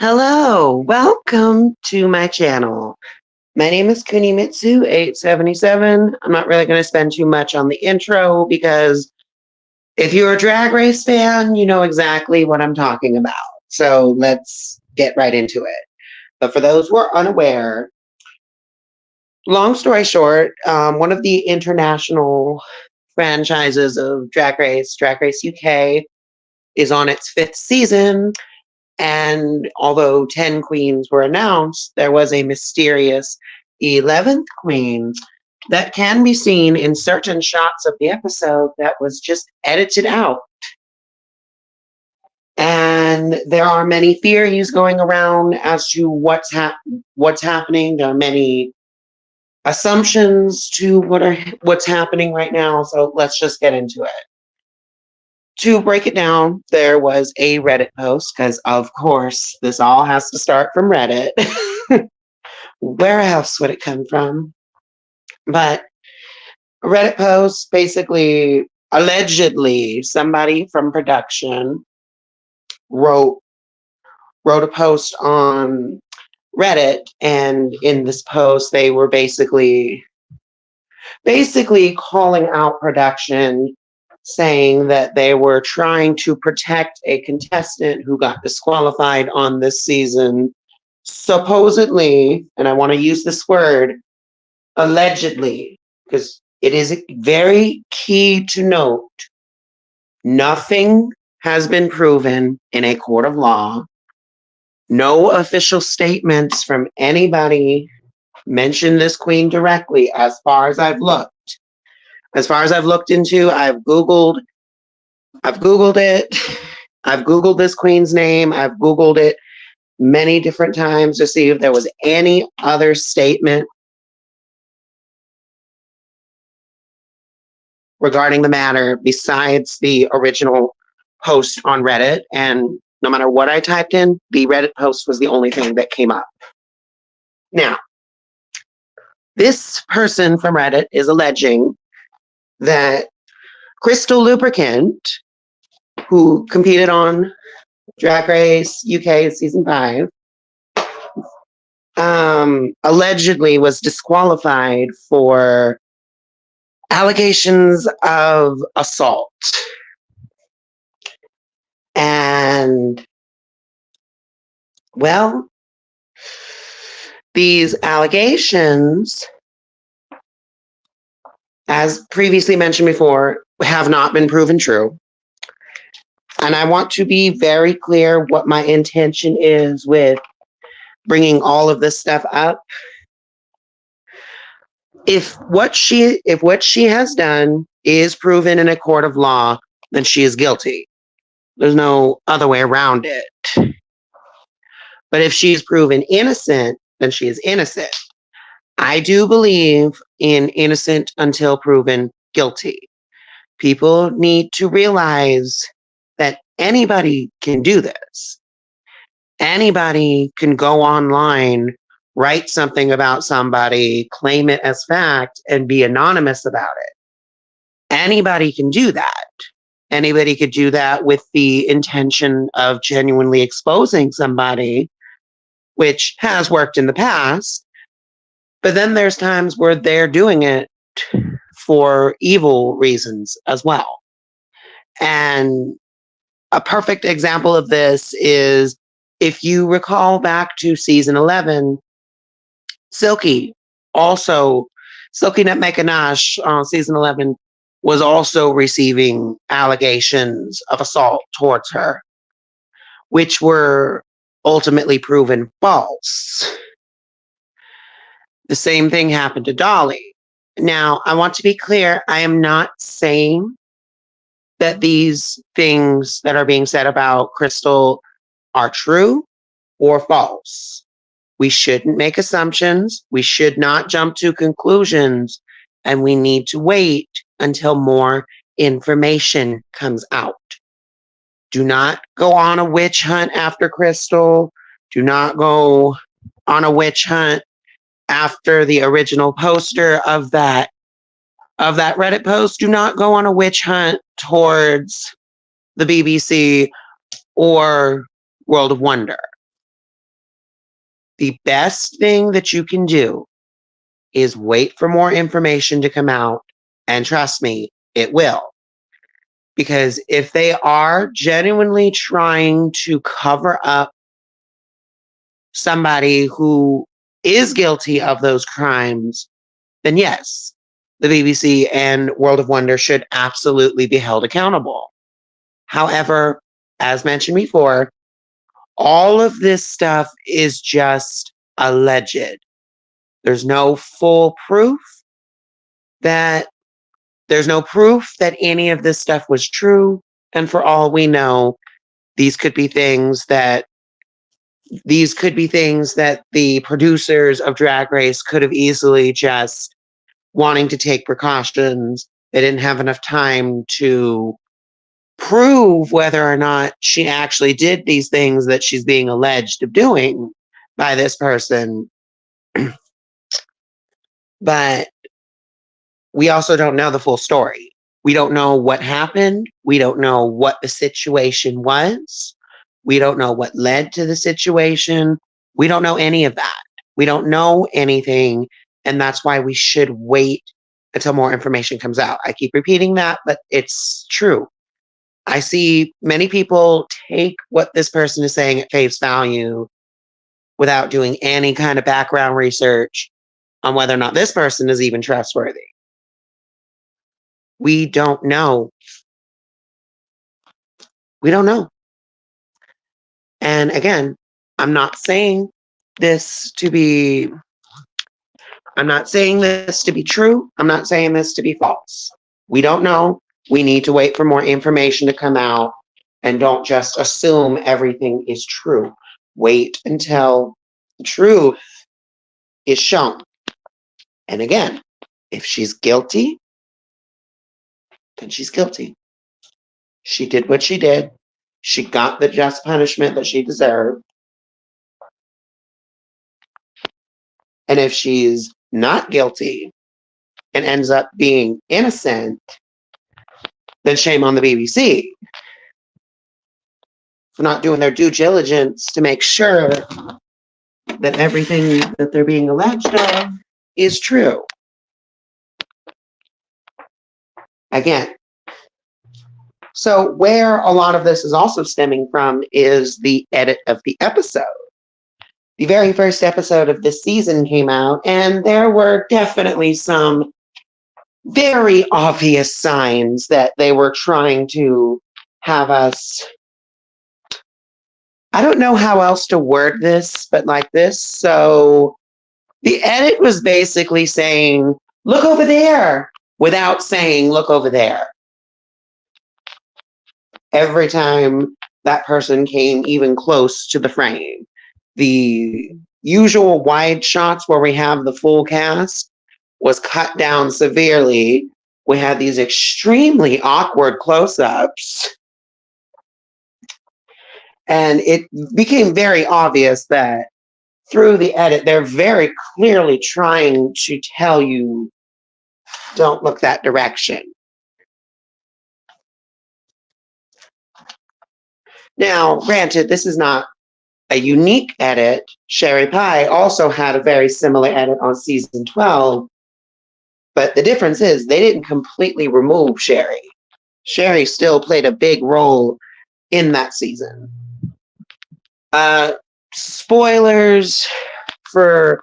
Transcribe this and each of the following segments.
Hello, welcome to my channel. My name is Kunimitsu877. I'm not really going to spend too much on the intro because if you're a Drag Race fan, you know exactly what I'm talking about. So let's get right into it. But for those who are unaware, long story short, one of the international franchises of Drag Race UK, is on its fifth season. And although 10 queens were announced, there was a mysterious 11th queen that can be seen in certain shots of the episode that was just edited out. And there are many theories going around as to what's happening. There are many assumptions to what's happening right now. So let's just get into it. To break it down, there was a Reddit post, because of course, this all has to start from Reddit. Where else would it come from? But a Reddit post, basically, allegedly, somebody from production wrote a post on Reddit, and in this post, they were basically calling out production, saying that they were trying to protect a contestant who got disqualified on this season, supposedly, and I want to use this word, allegedly, because it is very key to note, nothing has been proven in a court of law. No official statements from anybody mention this queen directly, as far as I've looked. As far as I've looked into, I've Googled it. I've Googled this queen's name. I've Googled it many different times to see if there was any other statement regarding the matter besides the original post on Reddit. And no matter what I typed in, the Reddit post was the only thing that came up. Now, this person from Reddit is alleging that Crystal Lubrikant, who competed on Drag Race UK season 5, allegedly was disqualified for allegations of assault. And, well, these allegations, as previously mentioned before, have not been proven true. And I want to be very clear what my intention is with bringing all of this stuff up. If what she has done is proven in a court of law, then she is guilty. There's no other way around it. But if she's proven innocent, then she is innocent. I do believe in innocent until proven guilty. People need to realize that anybody can do this. Anybody can go online, write something about somebody, claim it as fact, and be anonymous about it. Anybody can do that. Anybody could do that with the intention of genuinely exposing somebody, which has worked in the past. But then there's times where they're doing it for evil reasons as well. And a perfect example of this is, if you recall back to season 11, Silky Nutmeg Ganache on season 11 was also receiving allegations of assault towards her, which were ultimately proven false. The same thing happened to Dolly. Now, I want to be clear, I am not saying that these things that are being said about Crystal are true or false. We shouldn't make assumptions. We should not jump to conclusions, and we need to wait until more information comes out. Do not go on a witch hunt after Crystal. Do not go on a witch hunt after the original poster of that Reddit post. Do not go on a witch hunt towards the BBC or World of Wonder. the best thing that you can do is wait for more information to come out. And trust me, it will. Because if they are genuinely trying to cover up somebody who is guilty of those crimes, then yes, the BBC and World of Wonder should absolutely be held accountable. However, as mentioned before, all of this stuff is just alleged. There's no full proof that there's no proof that any of this stuff was true. And for all we know, these could be things that the producers of Drag Race could have easily just wanting to take precautions. They didn't have enough time to prove whether or not she actually did these things that she's being alleged of doing by this person. But we also don't know the full story. We don't know what happened. We don't know what the situation was. We don't know what led to the situation. We don't know any of that. We don't know anything. And that's why we should wait until more information comes out. I keep repeating that, but it's true. I see many people take what this person is saying at face value without doing any kind of background research on whether or not this person is even trustworthy. We don't know. We don't know. And again, I'm not saying this to be I'm not saying this to be true. I'm not saying this to be false. We don't know. We need to wait for more information to come out and don't just assume everything is true. Wait until the truth is shown. And again, if she's guilty, then she's guilty. She did what she did. She got the just punishment that she deserved. And if she's not guilty and ends up being innocent, then shame on the BBC for not doing their due diligence to make sure that everything that they're being alleged of is true. Again, so where a lot of this is also stemming from is the edit of the episode. The very first episode of this season came out, and there were definitely some very obvious signs that they were trying to have us. I don't know how else to word this, but like this. So the edit was basically saying, look over there, without saying, look over there. Every time that person came even close to the frame. The usual wide shots where we have the full cast was cut down severely. We had these extremely awkward close-ups. And it became very obvious that through the edit, they're very clearly trying to tell you, don't look that direction. Now, granted, this is not a unique edit. Sherry Pie also had a very similar edit on season 12, but the difference is they didn't completely remove Sherry. Sherry still played a big role in that season. Spoilers for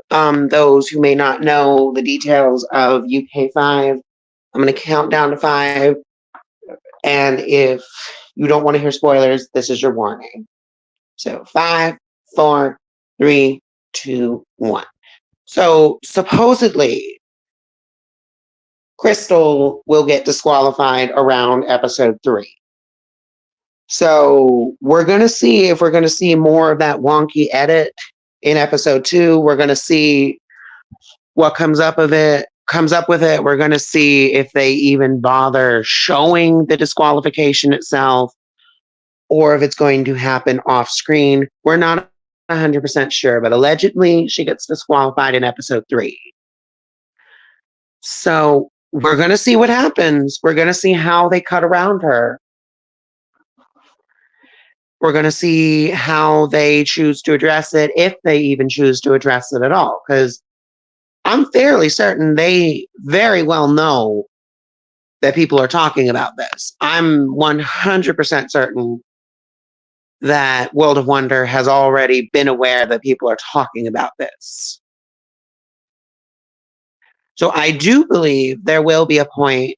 those who may not know the details of UK5. I'm going to count down to 5. And if you don't want to hear spoilers, this is your warning. So 5, 4, 3, 2, 1. So supposedly, Crystal will get disqualified around episode 3. So we're going to see if we're going to see more of that wonky edit in episode 2. We're going to see what comes up with it. We're going to see if they even bother showing the disqualification itself or if it's going to happen off screen. We're not 100% sure, but allegedly she gets disqualified in episode 3. So we're going to see what happens. We're going to see how they cut around her. We're going to see how they choose to address it, if they even choose to address it at all. Because I'm fairly certain they very well know that people are talking about this. I'm 100% certain that World of Wonder has already been aware that people are talking about this. So I do believe there will be a point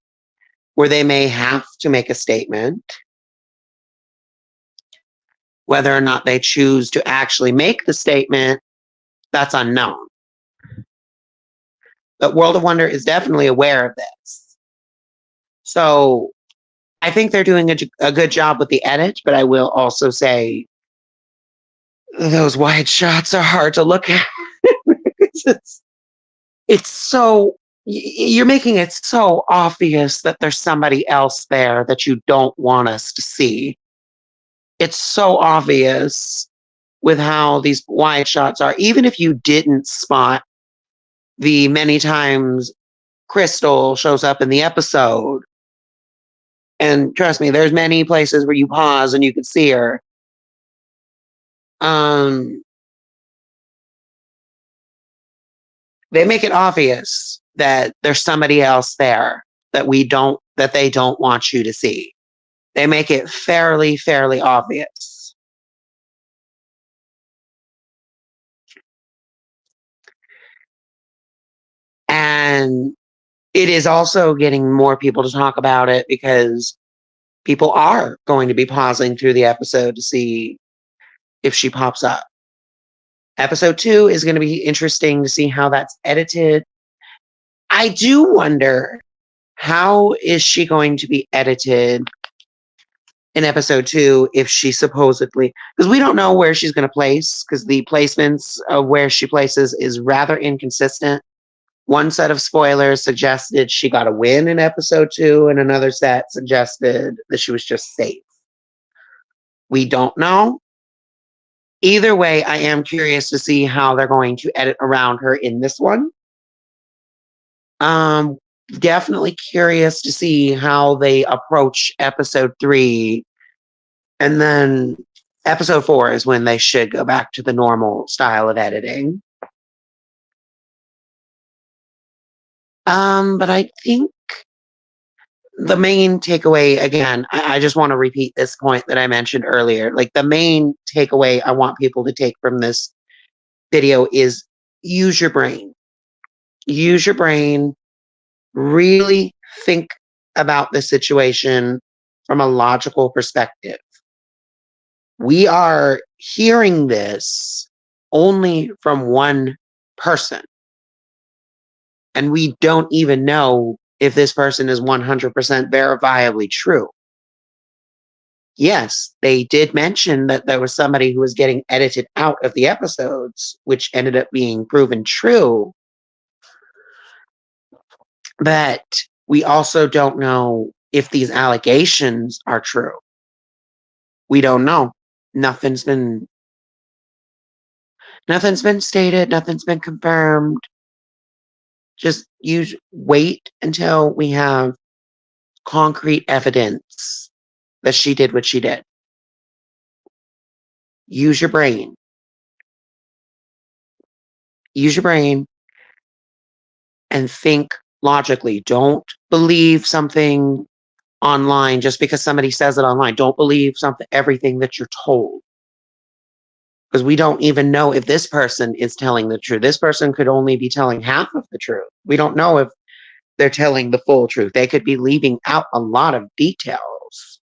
where they may have to make a statement. Whether or not they choose to actually make the statement, that's unknown. But World of Wonder is definitely aware of this. So I think they're doing a good job with the edit, but I will also say those wide shots are hard to look at. it's, it's so, you're making it so obvious that there's somebody else there that you don't want us to see. It's so obvious with how these wide shots are. Even if you didn't spot the many times Crystal shows up in the episode, and trust me, there's many places where you pause and you can see her. Um, they make it obvious that there's somebody else there that they don't want you to see. They make it fairly obvious. And it is also getting more people to talk about it because people are going to be pausing through the episode to see if she pops up. Episode 2 is going to be interesting to see how that's edited. I do wonder, how is she going to be edited in episode 2 if she supposedly, because we don't know where she's going to place, because the placements of where she places is rather inconsistent. One set of spoilers suggested she got a win in episode 2, and another set suggested that she was just safe. We don't know. Either way, I am curious to see how they're going to edit around her in this one. Definitely curious to see how they approach episode 3. And then episode 4 is when they should go back to the normal style of editing. But I think the main takeaway, again, I just want to repeat this point that I mentioned earlier. Like, the main takeaway I want people to take from this video is use your brain. Use your brain. Really think about the situation from a logical perspective. We are hearing this only from one person, and we don't even know if this person is 100% verifiably true. Yes, they did mention that there was somebody who was getting edited out of the episodes, which ended up being proven true. But we also don't know if these allegations are true. We don't know. Nothing's been stated, nothing's been confirmed. Just wait until we have concrete evidence that she did what she did. Use your brain. Use your brain and think logically. Don't believe something online just because somebody says it online. Don't believe everything that you're told. Because we don't even know if this person is telling the truth. This person could only be telling half of the truth. We don't know if they're telling the full truth. They could be leaving out a lot of details.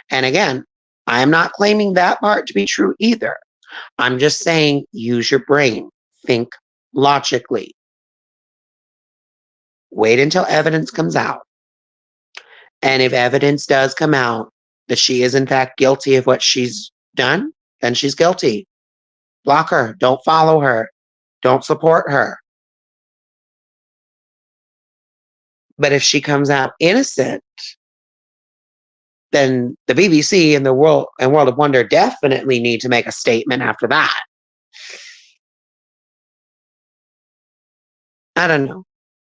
And again, I am not claiming that part to be true either. I'm just saying use your brain. Think logically. Wait until evidence comes out. And if evidence does come out that she is in fact guilty of what she's done, then she's guilty. Block her. Don't follow her. Don't support her. But if she comes out innocent, then the BBC and World of Wonder definitely need to make a statement after that. I don't know.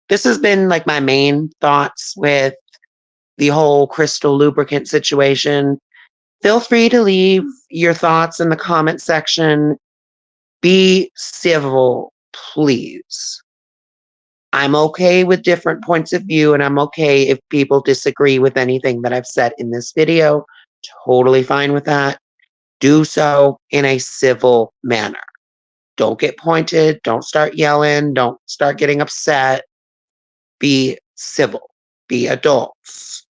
This has been like my main thoughts with the whole crystal lubricant situation, feel free to leave your thoughts in the comment section. Be civil, please. I'm okay with different points of view, and I'm okay if people disagree with anything that I've said in this video. Totally fine with that. Do so in a civil manner. Don't get pointed. Don't start yelling. Don't start getting upset. Be civil. Be adults.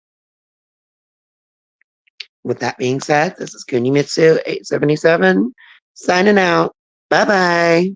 With that being said, this is Kunimitsu 877 signing out. Bye-bye.